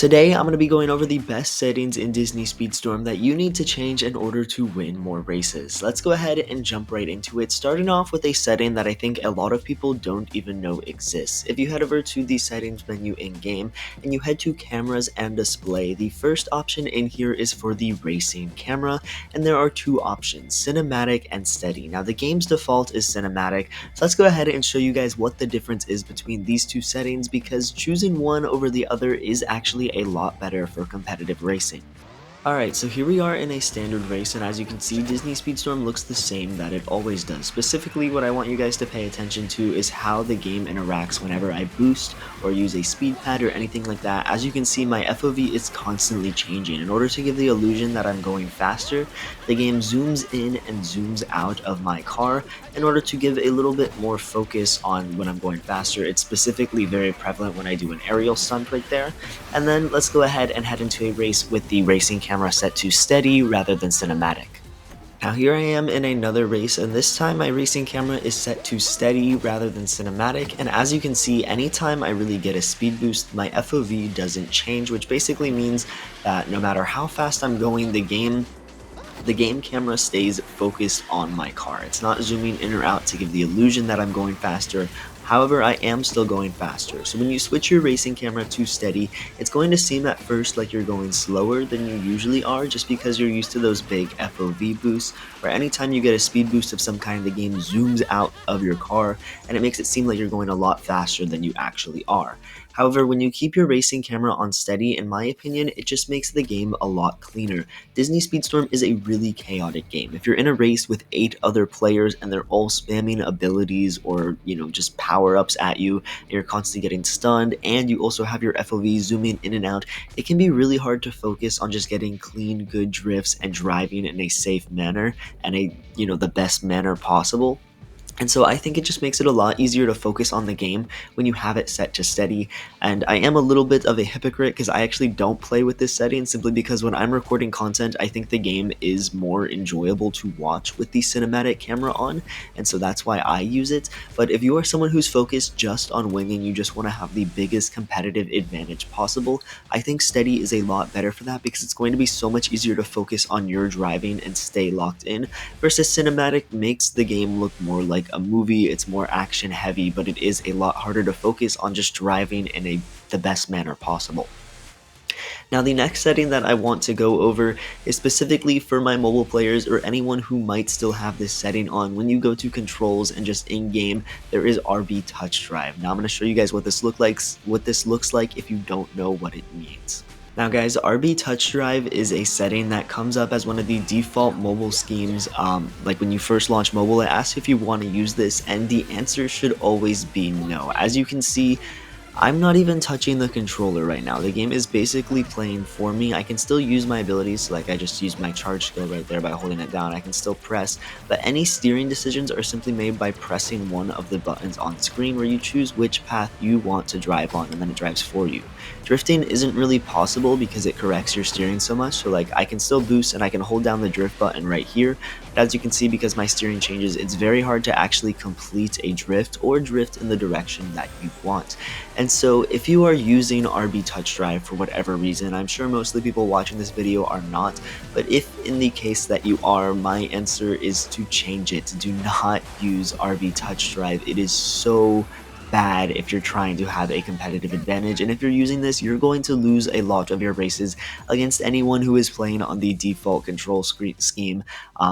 Today, I'm going to be going over the best settings in Disney Speedstorm that you need to change in order to win more races. Let's go ahead and jump right into it, starting off with a setting that I think a lot of people don't even know exists. If you head over to the settings menu in-game and you head to cameras and display, the first option in here is for the racing camera, and there are two options, cinematic and steady. Now, the game's default is cinematic, so let's go ahead and show you guys what the difference is between these two settings, because choosing one over the other is actually a lot better for competitive racing. Alright, so here we are in a standard race, and as you can see, Disney Speedstorm looks the same that it always does. Specifically, what I want you guys to pay attention to is how the game interacts whenever I boost or use a speed pad or anything like that. As you can see, my FOV is constantly changing. In order to give the illusion that I'm going faster, the game zooms in and zooms out of my car in order to give a little bit more focus on when I'm going faster. It's specifically very prevalent when I do an aerial stunt right there. And then let's go ahead and head into a race with the racing camera set to steady rather than cinematic. Now here I am in another race, and this time my racing camera is set to steady rather than cinematic, and as you can see, anytime I really get a speed boost, my FOV doesn't change, which basically means that no matter how fast I'm going, the game camera stays focused on my car. It's not zooming in or out to give the illusion that I'm going faster. However, I am still going faster. So when you switch your racing camera to steady, it's going to seem at first like you're going slower than you usually are, just because you're used to those big FOV boosts, where anytime you get a speed boost of some kind, the game zooms out of your car and it makes it seem like you're going a lot faster than you actually are. However, when you keep your racing camera on steady, in my opinion, it just makes the game a lot cleaner. Disney Speedstorm is a really chaotic game. If you're in a race with 8 other players and they're all spamming abilities or, just power-ups at you, and you're constantly getting stunned, and you also have your FOV zooming in and out, it can be really hard to focus on just getting clean, good drifts and driving in a safe manner and the best manner possible. And so I think it just makes it a lot easier to focus on the game when you have it set to steady. And I am a little bit of a hypocrite because I actually don't play with this setting, simply because when I'm recording content, I think the game is more enjoyable to watch with the cinematic camera on, and so that's why I use it. But if you are someone who's focused just on winning, you just want to have the biggest competitive advantage possible, I think steady is a lot better for that, because it's going to be so much easier to focus on your driving and stay locked in, versus cinematic makes the game look more like a movie. It's more action heavy, but it is a lot harder to focus on just driving in the best manner possible. Now, the next setting that I want to go over is specifically for my mobile players or anyone who might still have this setting on. When you go to controls and just in-game, there is RB touch drive. Now I'm going to show you guys what this looks like if you don't know what it means. Now guys, RB Touch Drive is a setting that comes up as one of the default mobile schemes. Like when you first launch mobile, it asks if you want to use this, and the answer should always be no. As you can see, I'm not even touching the controller right now. The game is basically playing for me. I can still use my abilities, like I just used my charge skill right there by holding it down. I can still press, but any steering decisions are simply made by pressing one of the buttons on screen, where you choose which path you want to drive on, and then it drives for you. Drifting isn't really possible because it corrects your steering so much, so like I can still boost and I can hold down the drift button right here, but as you can see, because my steering changes, it's very hard to actually complete a drift or drift in the direction that you want. And so if you are using RB Touch Drive for whatever reason, I'm sure most of the people watching this video are not, but if in the case that you are, my answer is to change it. Do not use RB Touch Drive. It is so bad if you're trying to have a competitive advantage, and if you're using this, you're going to lose a lot of your races against anyone who is playing on the default control scheme,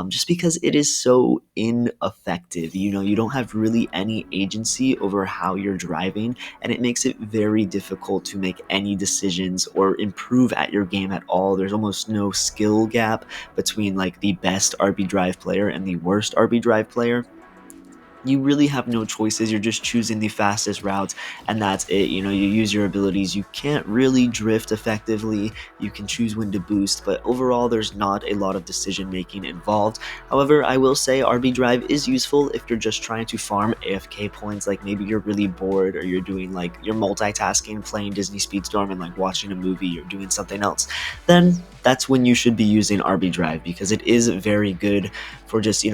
just because it is so ineffective. You don't have really any agency over how you're driving, and it makes it very difficult to make any decisions or improve at your game at all. There's almost no skill gap between like the best RB Drive player and the worst RB Drive player. You really have no choices. You're just choosing the fastest routes, and that's it. You use your abilities. You can't really drift effectively. You can choose when to boost, but overall there's not a lot of decision making involved. However, I will say RB Drive is useful if you're just trying to farm AFK points, like maybe you're really bored, or you're doing like you're multitasking, playing Disney Speedstorm and like watching a movie or doing something else. Then that's when you should be using RB Drive, because it is very good for just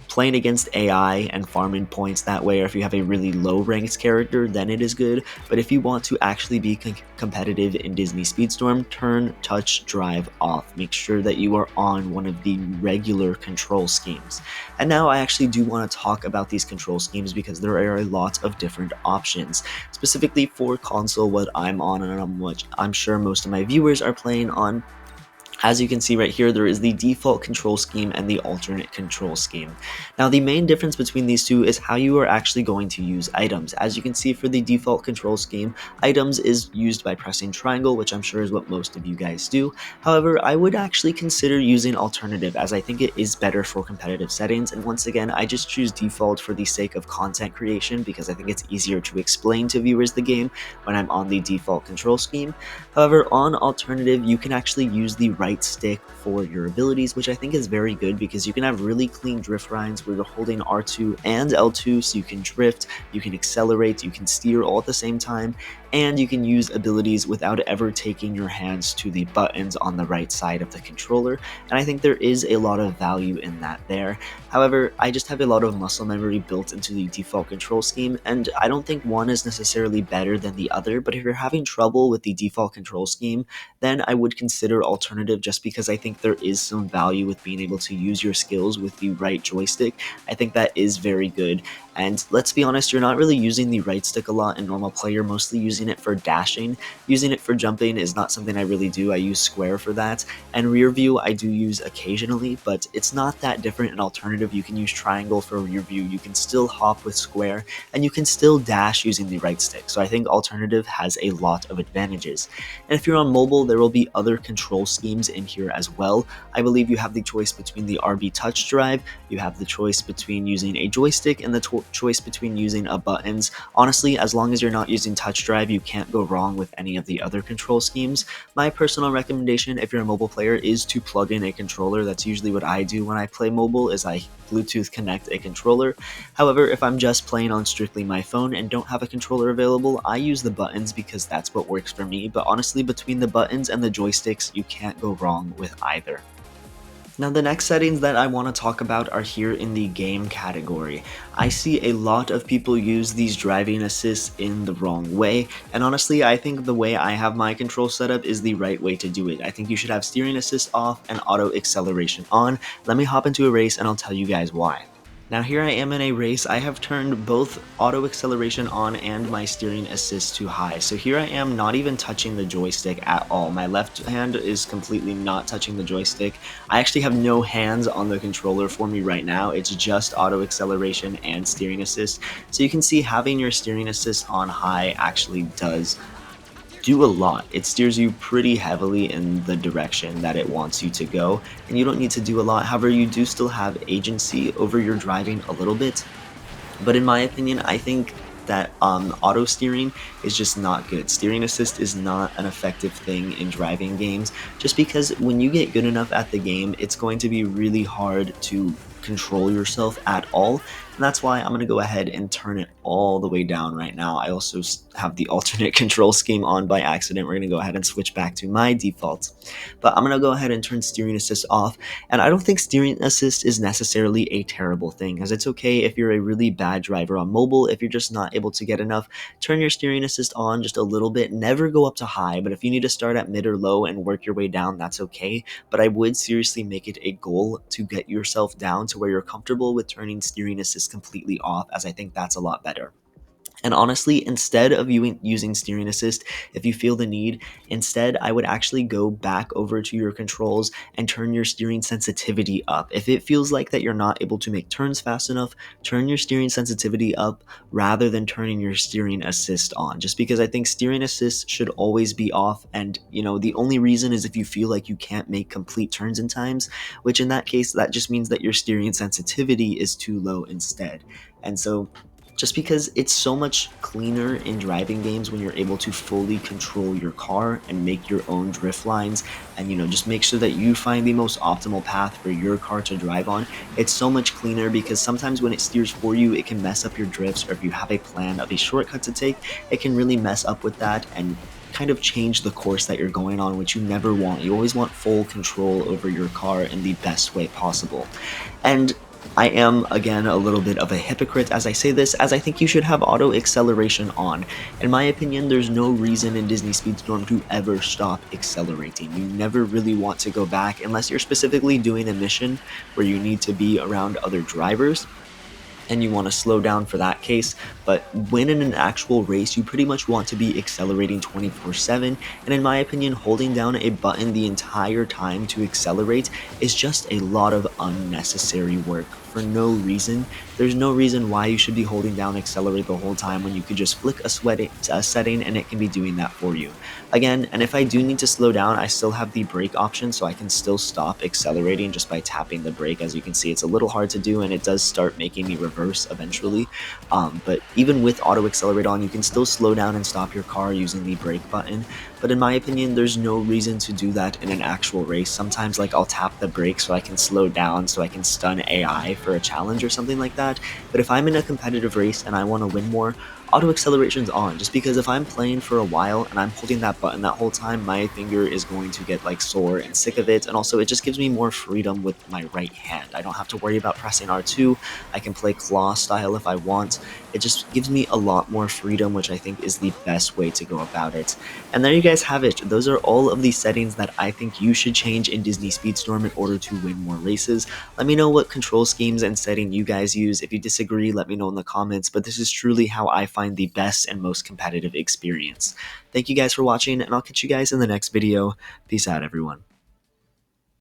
playing against AI and farming points that way, or if you have a really low ranked character, then it is good. But if you want to actually be competitive in Disney Speedstorm, turn touch drive off. Make sure that you are on one of the regular control schemes. And now I actually do want to talk about these control schemes because there are a lot of different options. Specifically for console, what I'm on and what I'm sure most of my viewers are playing on. As you can see right here, there is the default control scheme and the alternate control scheme. Now, the main difference between these two is how you are actually going to use items. As you can see for the default control scheme, items is used by pressing triangle, which I'm sure is what most of you guys do. However, I would actually consider using alternative, as I think it is better for competitive settings. And once again, I just choose default for the sake of content creation because I think it's easier to explain to viewers the game when I'm on the default control scheme. However, on alternative, you can actually use the right stick for your abilities, which I think is very good because you can have really clean drift rides where you're holding R2 and L2, so you can drift, you can accelerate, you can steer all at the same time, and you can use abilities without ever taking your hands to the buttons on the right side of the controller, and I think there is a lot of value in that there. However, I just have a lot of muscle memory built into the default control scheme, and I don't think one is necessarily better than the other, but if you're having trouble with the default control scheme, then I would consider alternative just because I think there is some value with being able to use your skills with the right joystick. I think that is very good. And let's be honest, you're not really using the right stick a lot in normal play, you're mostly using it for dashing. Using it for jumping is not something I really do, I use square for that. And rear view I do use occasionally, but it's not that different in alternative. You can use triangle for rear view, you can still hop with square, and you can still dash using the right stick. So I think alternative has a lot of advantages. And if you're on mobile, there will be other control schemes in here as well. I believe you have the choice between the RB touch drive, you have the choice between using a joystick, and the choice between using a buttons. Honestly, as long as you're not using touch drive, you can't go wrong with any of the other control schemes. My personal recommendation if you're a mobile player is to plug in a controller. That's usually what I do when I play mobile, is I Bluetooth connect a controller. However, if I'm just playing on strictly my phone and don't have a controller available, I use the buttons because that's what works for me. But honestly, between the buttons and the joysticks, you can't go wrong with either. Now, the next settings that I want to talk about are here in the game category. I see a lot of people use these driving assists in the wrong way, and honestly, I think the way I have my control set up is the right way to do it. I think you should have steering assist off and auto acceleration on. Let me hop into a race and I'll tell you guys why. Now here I am in a race. I have turned both auto acceleration on and my steering assist to high. So here I am not even touching the joystick at all. My left hand is completely not touching the joystick. I actually have no hands on the controller for me right now. It's just auto acceleration and steering assist. So you can see having your steering assist on high actually does do a lot. It steers you pretty heavily in the direction that it wants you to go, and you don't need to do a lot. However, you do still have agency over your driving a little bit, but in my opinion, I think that auto steering is just not good. Steering assist is not an effective thing in driving games, just because when you get good enough at the game, it's going to be really hard to control yourself at all. And that's why I'm going to go ahead and turn it all the way down right now. I also have the alternate control scheme on by accident. We're going to go ahead and switch back to my default. But I'm going to go ahead and turn steering assist off. And I don't think steering assist is necessarily a terrible thing, as it's okay if you're a really bad driver on mobile. If you're just not able to get enough, turn your steering assist on just a little bit. Never go up to high, but if you need to start at mid or low and work your way down, that's okay. But I would seriously make it a goal to get yourself down to where you're comfortable with turning steering assist completely off, as I think that's a lot better. And honestly, instead of using steering assist, if you feel the need, instead I would actually go back over to your controls and turn your steering sensitivity up. If it feels like that you're not able to make turns fast enough, turn your steering sensitivity up rather than turning your steering assist on. Just because I think steering assist should always be off, and the only reason is if you feel like you can't make complete turns in times, which in that case, that just means that your steering sensitivity is too low instead. And so just because it's so much cleaner in driving games when you're able to fully control your car and make your own drift lines, and just make sure that you find the most optimal path for your car to drive on. It's so much cleaner because sometimes when it steers for you, it can mess up your drifts, or if you have a plan of a shortcut to take, it can really mess up with that and kind of change the course that you're going on, which you never want. You always want full control over your car in the best way possible. And I am, again, a little bit of a hypocrite as I say this, as I think you should have auto acceleration on. In my opinion, there's no reason in Disney Speedstorm to ever stop accelerating. You never really want to go back unless you're specifically doing a mission where you need to be around other drivers and you want to slow down for that case. But when in an actual race, you pretty much want to be accelerating 24/7. And in my opinion, holding down a button the entire time to accelerate is just a lot of unnecessary work for no reason. There's no reason why you should be holding down accelerate the whole time when you could just flick a setting and it can be doing that for you. Again, and if I do need to slow down, I still have the brake option, so I can still stop accelerating just by tapping the brake. As you can see, it's a little hard to do, and it does start making me reverse eventually. But even with auto accelerate on, you can still slow down and stop your car using the brake button. But in my opinion, there's no reason to do that in an actual race. Sometimes, like, I'll tap the brake so I can slow down, so I can stun AI for a challenge or something like that. But if I'm in a competitive race and I want to win more, auto acceleration's on, just because if I'm playing for a while and I'm holding that button that whole time, my finger is going to get like sore and sick of it. And also it just gives me more freedom with my right hand. I don't have to worry about pressing R2. I can play claw style if I want. It just gives me a lot more freedom, which I think is the best way to go about it. And there you guys have it. Those are all of the settings that I think you should change in Disney Speedstorm in order to win more races. Let me know what control schemes and setting you guys use. If you disagree, let me know in the comments, but this is truly how I find the best and most competitive experience. Thank you guys for watching, and I'll catch you guys in the next video. Peace out, everyone.